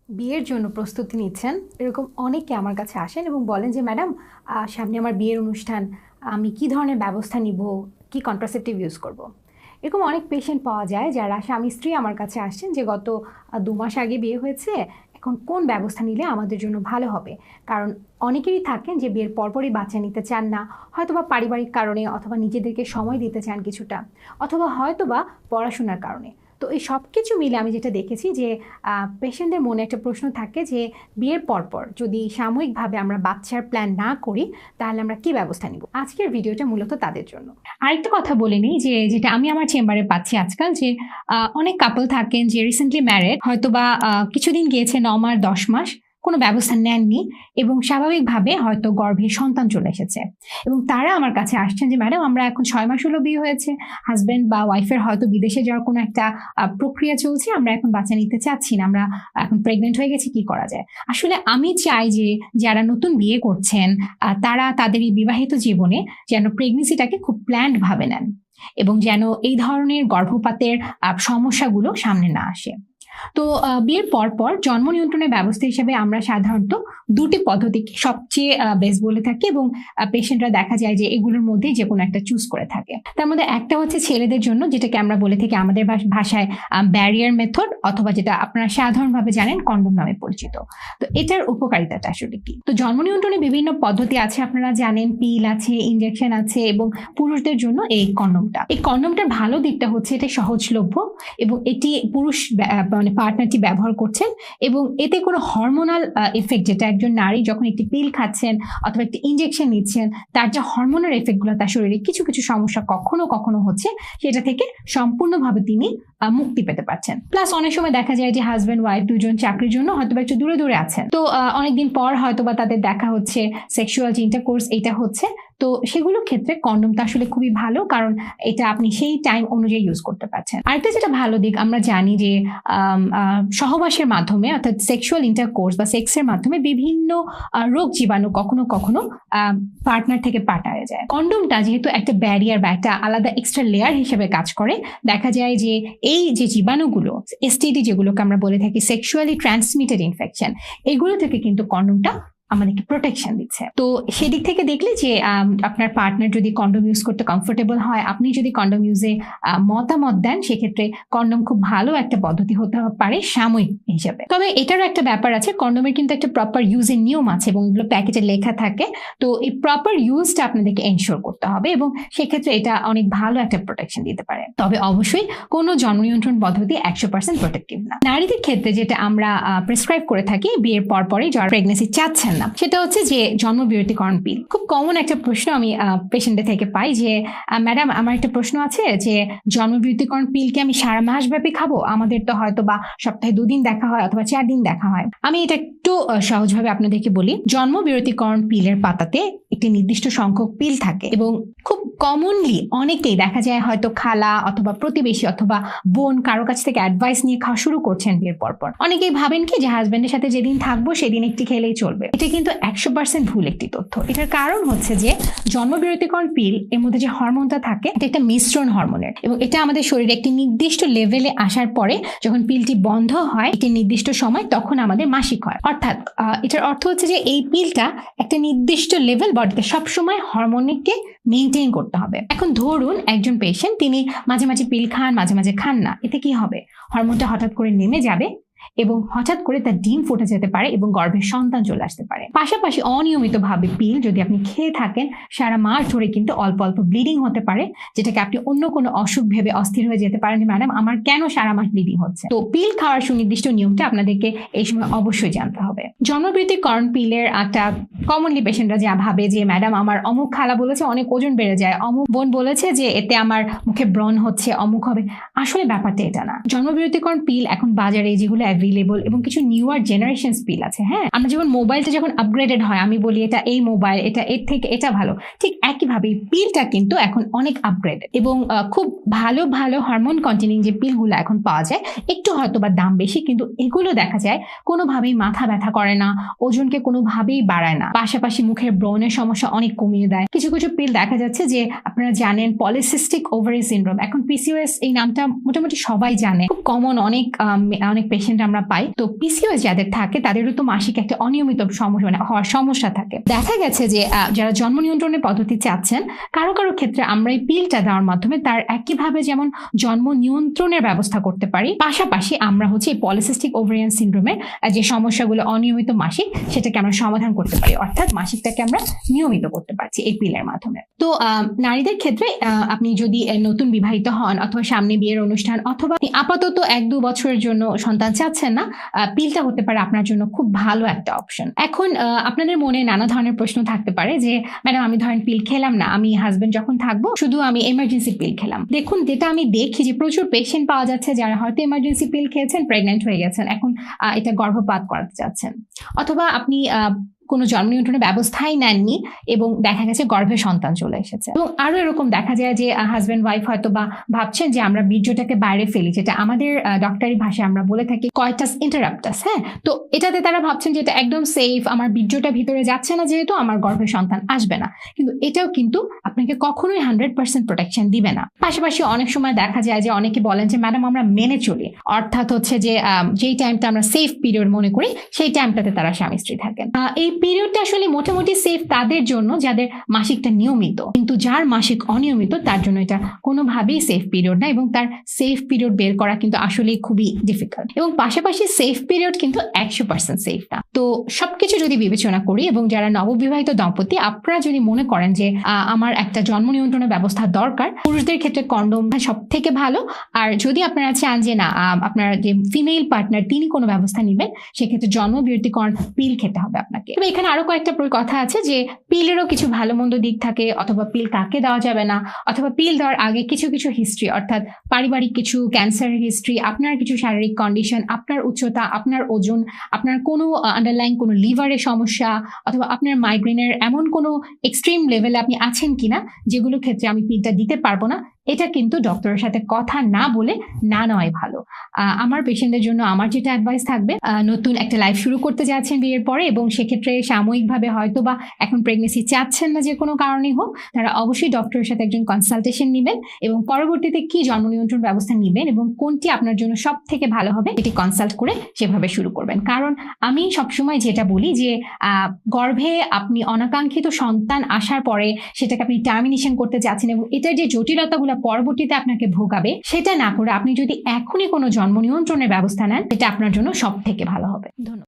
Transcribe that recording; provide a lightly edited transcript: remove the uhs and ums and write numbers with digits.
বিয়ের জন্য প্রস্তুতি নিচ্ছেন এরকম অনেকে আমার কাছে আসেন এবং বলেন যে ম্যাডাম সামনে আমার বিয়ের অনুষ্ঠান, আমি কি ধরনের ব্যবস্থা নিব, কি কন্ট্রাসেপটিভ ইউজ করব। এরকম অনেক পেশেন্ট পাওয়া যায় যারা স্বামী স্ত্রী আমার কাছে আসছেন যে গত 2 মাস আগে বিয়ে হয়েছে, এখন কোন ব্যবস্থা নিলে আমাদের জন্য ভালো হবে। কারণ অনেকেরই থাকেন যে বিয়ের পরপরই বাচ্চা নিতে চান না, হয়তোবা পারিবারিক কারণে, অথবা নিজেদেরকে সময় দিতে চান কিছুটা, অথবা হয়তোবা পড়াশোনার কারণে। তো এই সব কিছু মিলে আমি যেটা দেখেছি যে পেশেন্টদের মনে একটা প্রশ্ন থাকে যে বিয়ের পরপর যদি সাময়িকভাবে আমরা বাচ্চার প্ল্যান না করি তাহলে আমরা কি ব্যবস্থা নিব। আজকের ভিডিওটা মূলত তাদের জন্য। আরেকটা কথা বলে নিই যে যেটা আমি আমার চেম্বারে পাচ্ছি আজকাল, যে অনেক কাপল থাকেন যে রিসেন্টলি ম্যারেড, হয়তোবা কিছুদিন গিয়েছে 9 মাস 10 মাস, কোনো ব্যবস্থা নেননি এবং স্বাভাবিকভাবে হয়তো গর্ভে সন্তান চলে এসেছে এবং তারা আমার কাছে আসছেন যে ম্যাডাম আমরা এখন 6 মাস হলো বিয়ে হয়েছে, হাজব্যান্ড বা ওয়াইফের হয়তো বিদেশে যাওয়ার কোনো একটা প্রক্রিয়া চলছে, আমরা এখন বাচ্চা নিতে চাচ্ছি না, আমরা এখন প্রেগনেন্ট হয়ে গেছি, কি করা যায়। আসলে আমি চাই যে যারা নতুন বিয়ে করছেন তারা তাদের এই বিবাহিত জীবনে যেন প্রেগনেন্সিটাকে খুব প্ল্যান্ড ভাবে নেন এবং যেন এই ধরনের গর্ভপাতের সমস্যাগুলো সামনে না আসে। তো বিয়ের পর জন্ম নিয়ন্ত্রণের ব্যবস্থা হিসেবে আমরা সাধারণত দুটি পদ্ধতিকে সবচেয়ে বেস্ট বলে থাকি এবং পেশেন্টরা দেখা যায় যে এগুলোর মধ্যে যে কোনো একটা চুজ করে থাকে। তার মধ্যে একটা হচ্ছে ছেলেদের জন্য, যেটাকে আমরা বলে থাকি আমাদের ভাষায় ব্যারিয়ার মেথড, অথবা যেটা আপনারা সাধারণভাবে জানেন কন্ডম নামে পরিচিত। তো এটার উপকারিতাটা আসলে কি? তো জন্ম নিয়ন্ত্রণে বিভিন্ন পদ্ধতি আছে, আপনারা জানেন পিল আছে, ইনজেকশন আছে, এবং পুরুষদের জন্য এই কন্ডমটার ভালো দিকটা হচ্ছে এটা সহজলভ্য এবং এটি পুরুষ পার্টনারটি ব্যবহার করছেন এবং এতে কোনো হরমোনাল এফেক্ট, যেটা একজন নারী যখন একটি পিল খাচ্ছেন অথবা একটি ইনজেকশন নিচ্ছেন তার যে হরমোনাল এফেক্টগুলো তার শরীরে কিছু কিছু সমস্যা কখনো কখনো হচ্ছে, সেটা থেকে সম্পূর্ণভাবে তিনি মুক্তি পেতে পারছেন। প্লাস অনেক সময় দেখা যায় যে হাজব্যান্ড ওয়াইফ দুজন চাকরির জন্য হয়তোবা একটু দূরে দূরে আছেন, তো অনেকদিন পর হয়তোবা তাদের দেখা হচ্ছে, সেক্সুয়াল যে ইন্টারকোর্স এটা হচ্ছে, তো সেগুলোর ক্ষেত্রে কন্ডমটা আসলে খুবই ভালো, কারণ এটা আপনি সেই টাইম অনুযায়ী ইউজ করতে পারছেন। আরেকটা যেটা ভালো দিক, আমরা জানি যে সহবাসের মাধ্যমে অর্থাৎ সেক্সুয়াল ইন্টারকোর্স বা সেক্সের মাধ্যমে বিভিন্ন রোগ জীবাণু কখনো কখনো পার্টনার থেকে পাঠায় যায়। কন্ডমটা যেহেতু একটা ব্যারিয়ার বা একটা আলাদা এক্সট্রা লেয়ার হিসেবে কাজ করে, দেখা যায় যে এই যে জীবাণুগুলো, এসটিডি যেগুলোকে আমরা বলে থাকি সেক্সুয়ালি ট্রান্সমিটেড ইনফেকশন, এগুলো থেকে কিন্তু কন্ডমটা আমাদেরকে প্রোটেকশন দিচ্ছে। তো সেদিক থেকে দেখলে যে আপনার পার্টনার যদি কন্ডম ইউজ করতে কমফোর্টেবল হয়, আপনি যদি কন্ডম ইউজে মতামত দেন, সেক্ষেত্রে কন্ডম খুব ভালো একটা পদ্ধতি হতে পারে সাময়িক হিসেবে। তবে এটারও একটা ব্যাপার আছে, কন্ডমের কিন্তু একটা প্রপার ইউজের নিয়ম আছে এবং এগুলো প্যাকেটে লেখা থাকে, তো এই প্রপার ইউজটা আপনাদেরকে এনশিওর করতে হবে এবং সেক্ষেত্রে এটা অনেক ভালো একটা প্রোটেকশন দিতে পারে। তবে অবশ্যই কোনো জন্ম নিয়ন্ত্রণ পদ্ধতি 100% প্রোটেক্টিভ না। নারীদের ক্ষেত্রে যেটা আমরা প্রেসক্রাইব করে থাকি বিয়ের পরপরই যারা প্রেগনেন্সি চাচ্ছেন না, সেটা হচ্ছে যে জন্মবিরতিকরণ পিল। খুব কমন একটা প্রশ্ন আমি পেশেন্টের থেকে পাই যে ম্যাডাম আমার একটা প্রশ্ন আছে যে জন্মবিরতিকরণ পিল কি আমি সারা মাস ব্যাপী খাবো? আমাদের তো হয়তো বা সপ্তাহে 2 দিন দেখা হয় অথবা 4 দিন দেখা হয়। আমি এটা একটু সহজভাবে আপনাদেরকে বলি। জন্মবিরতিকরণ পিলের পাতাতে একটি নির্দিষ্ট সংখ্যক পিল থাকে এবং খুব কমনলি অনেকেই দেখা যায় হয়তো খালা অথবা প্রতিবেশী অথবা বোন কারো কাছ থেকে অ্যাডভাইস নিয়ে খাওয়া শুরু করছেন বিয়ের পরপর। অনেকেই ভাবেন কি যে হাজব্যান্ডের সাথে যেদিন থাকবো সেদিন একটি খেলেই চলবে। এটা কিন্তু 100% ভুল একটি তথ্য। এটার কারণ হচ্ছে যে জন্মবিরতিকরণ পিল এর মধ্যে যে হরমোনটা থাকে এটা একটা মিশ্রণ হরমোনের এবং এটা আমাদের শরীরে একটি নির্দিষ্ট লেভেলে আসার পরে যখন পিলটি বন্ধ হয় একটি নির্দিষ্ট সময়, তখন আমাদের মাসিক হয়। অর্থাৎ এটার অর্থ হচ্ছে যে এই পিলটা একটা নির্দিষ্ট লেভেল বডিতে সবসময় হরমোনকে মেনটেন করতে হবে। এখন ধরুন একজন পেশেন্ট তিনি মাঝে মাঝে পিল খান, মাঝে মাঝে খান না, এতে কি হবে? হরমোনটা হঠাৎ করে নেমে যাবে এবং হঠাৎ করে তার ডিম ফুটে যেতে পারে এবং গর্ভে সন্তান চলে আসতে পারে। পাশাপাশি অনিয়মিতভাবে পিল যদি আপনি খেয়ে থাকেন সারা মাস ধরে কিন্তু অল্প অল্প ব্লিডিং হতে পারে, যেটাকে আপনি অন্য কোনো অসুখ ভেবে অস্থির হয়ে যেতে পারেন যে ম্যাডাম আমার কেন সারা মাস ব্লিডিং হচ্ছে। তো পিল খাওয়ার সুনির্দিষ্ট নিয়মটা আপনাদেরকে এই সময় অবশ্যই জানতে হবে। জন্মবিরতিকরণ পিলের একটা কমনলি পেশেন্টরা যা ভাবে যে ম্যাডাম আমার অমুক খালা বলেছে অনেক ওজন বেড়ে যায়, অমুক বোন বলেছে যে এতে আমার মুখে ব্রণ হচ্ছে, অমুক হবে। আসলে ব্যাপারটা এটা না। জন্মবিরতিকরণ পিল এখন বাজারে যেগুলো অ্যাভেলেবল এবং কিছু নিউয়ার জেনারেশন পিল আছে। হ্যাঁ, আমরা যেমন মোবাইলটা যখন আপগ্রেডেড হয় আমি বলি এটা এই মোবাইল, এটা এর থেকে এটা ভালো, ঠিক একইভাবে পিলটা কিন্তু এখন অনেক আপগ্রেডেড এবং খুব ভালো ভালো হরমোন কন্টেনিং যে পিলগুলো এখন পাওয়া যায়, একটু হয়তো বা দাম বেশি, কিন্তু এগুলো দেখা যায় কোনোভাবেই মাথা ব্যথা করে না, ওজনকে কোনোভাবেই বাড়ায় না, পাশাপাশি মুখের ব্রণের সমস্যা অনেক কমিয়ে দেয়। কিছু কিছু পিল দেখা যাচ্ছে যে আপনারা জানেন পলিসিস্টিক ওভারি সিনড্রোম, এখন পিসিওএস এই নামটা মোটামুটি সবাই জানে, খুব কমন, অনেক পেশেন্ট আমরা আমরা পাই। তো পিসিওএস যাদের থাকে তাদেরও তো মাসিক একটা অনিয়মিত সমস্যা মানে হওয়ার সমস্যা থাকে। দেখা গেছে যে যারা জন্ম নিয়ন্ত্রণের পদ্ধতি চাচ্ছেন কারো কারো ক্ষেত্রে আমরা এই পিলটা দেওয়ার মাধ্যমে তার একইভাবে যেমন জন্ম নিয়ন্ত্রণের ব্যবস্থা করতে পারি, পাশাপাশি আমরা হচ্ছে এই পলিসিস্টিক ওভারিয়ান সিনড্রোমের যে সমস্যাগুলো অনিয়মিত মাসিক সেটাকে আমরা সমাধান করতে পারি, অর্থাৎ মাসিকটাকে আমরা নিয়মিত করতে পারছি এই পিলের মাধ্যমে। তো নারীদের ক্ষেত্রে আপনি যদি নতুন বিবাহিত হন অথবা সামনে বিয়ের অনুষ্ঠান অথবা আপাতত 1-2 বছরের জন্য সন্তান চাচ্ছেন না, পিলটা হতে পারে আপনার জন্য খুব ভালো একটা অপশন। এখন আপনাদের মনে নানা ধরনের প্রশ্ন থাকতে পারে যে ম্যাডাম আমি ধরেন পিল খেলাম না, আমি হাজবেন্ড যখন থাকবো শুধু আমি এমার্জেন্সি পিল খেলাম। দেখুন, যেটা আমি দেখি যে প্রচুর পেশেন্ট পাওয়া যাচ্ছে যারা হয়তো এমার্জেন্সি পিল খেয়েছেন, প্রেগন্যান্ট হয়ে গেছেন, এখন এটা গর্ভপাত করাতে চাচ্ছেন, অথবা আপনি কোনো জন্ম নিয়ন্ত্রণের ব্যবস্থাই নেননি এবং দেখা গেছে গর্ভে সন্তান চলে এসেছে। এবং আরো এরকম দেখা যায় যে হাজব্যান্ড ওয়াইফ হয়তো বা ভাবছেন যে আমরা বীর্যটাকে বাইরে ফেলি, যেটা আমাদের ডক্টরি ভাষায় আমরা বলে থাকি কয়টাস ইন্টারাপ্টাস। হ্যাঁ, তো এটাতে তারা ভাবছেন যে এটা একদম সেফ, আমার বীর্যটা ভিতরে যাচ্ছে না যেহেতু আমার গর্ভে সন্তান আসবে না, কিন্তু এটাও কিন্তু আপনাকে কখনোই 100% প্রোটেকশন দিবে না। পাশাপাশি অনেক সময় দেখা যায় যে অনেকে বলেন যে ম্যাডাম আমরা মেনে চলি, অর্থাৎ হচ্ছে যে যেই টাইমটা আমরা সেফ পিরিয়ড মনে করি সেই টাইমটাতে তারা স্বামী স্ত্রী থাকেন। এই পিরিয়ডটা আসলে মোটামুটি সেফ তাদের জন্য যাদের মাসিকটা নিয়মিত, কিন্তু যার মাসিক অনিয়মিত তার জন্য এটা কোনোভাবেই সেফ পিরিয়ড না, এবং তার সেফ পিরিয়ড বের করা কিন্তু আসলে খুবই ডিফিকাল্ট। এবং পাশাপাশি সেফ পিরিয়ড কিন্তু 100% সেফ না। তো সবকিছু যদি বিবেচনা করি এবং যারা নববিবাহিত দম্পতি আপনারা যদি মনে করেন যে আমার একটা জন্ম নিয়ন্ত্রণের ব্যবস্থা দরকার, পুরুষদের ক্ষেত্রে কন্ডোম সব থেকে ভালো। আর যদি আপনারা চান যে না আপনার যে ফিমেল পার্টনার তিনি কোনো ব্যবস্থা নেবেন, সেক্ষেত্রে জন্ম বিরতিকরণ পিল খেতে হবে আপনাকে। তবে এখানে আরো কয়েকটা কথা আছে যে পিলেরও কিছু ভালো মন্দ দিক থাকে, অথবা পিল কাকে দেওয়া যাবে না, অথবা পিল দেওয়ার আগে কিছু কিছু হিস্ট্রি, অর্থাৎ পারিবারিক কিছু ক্যান্সারের হিস্ট্রি, আপনার কিছু শারীরিক কন্ডিশন, আপনার উচ্চতা, আপনার ওজন, আপনার কোনো আন্ডারলাইন কোনো লিভারের সমস্যা, অথবা আপনার মাইগ্রেনের এমন কোনো এক্সট্রিম লেভেলে আপনি আছেন কিনা যেগুলো ক্ষেত্রে আমি পিলটা দিতে পারবো না, এটা কিন্তু ডক্টরের সাথে কথা না বলে না নেওয়াই ভালো। আমার পেশেন্টদের জন্য আমার যেটা অ্যাডভাইস থাকবে, নতুন একটা লাইফ শুরু করতে যাচ্ছেন বিয়ের পরে এবং সেক্ষেত্রে সাময়িকভাবে হয়তো বা এখন প্রেগনেন্সি চাচ্ছেন না যে কোনো কারণেই হোক, তারা অবশ্যই ডক্টরের সাথে একজন কনসালটেশন নেবেন এবং পরবর্তীতে কি জন্ম নিয়ন্ত্রণ ব্যবস্থা নেবেন এবং কোনটি আপনার জন্য সব থেকে ভালো হবে এটি কনসাল্ট করে সেভাবে শুরু করবেন। কারণ আমি সবসময় যেটা বলি যে গর্ভে আপনি অনাকাঙ্ক্ষিত সন্তান আসার পরে সেটাকে আপনি টার্মিনেশন করতে যাচ্ছেন এবং এটার যে জটিলতাগুলো পরবর্তীতে আপনাকে ভোগাবে, সেটা না করে আপনি যদি এখনই কোনো জন্ম নিয়ন্ত্রণের ব্যবস্থা নেন, এটা আপনার জন্য সব থেকে ভালো হবে। ধন্যবাদ।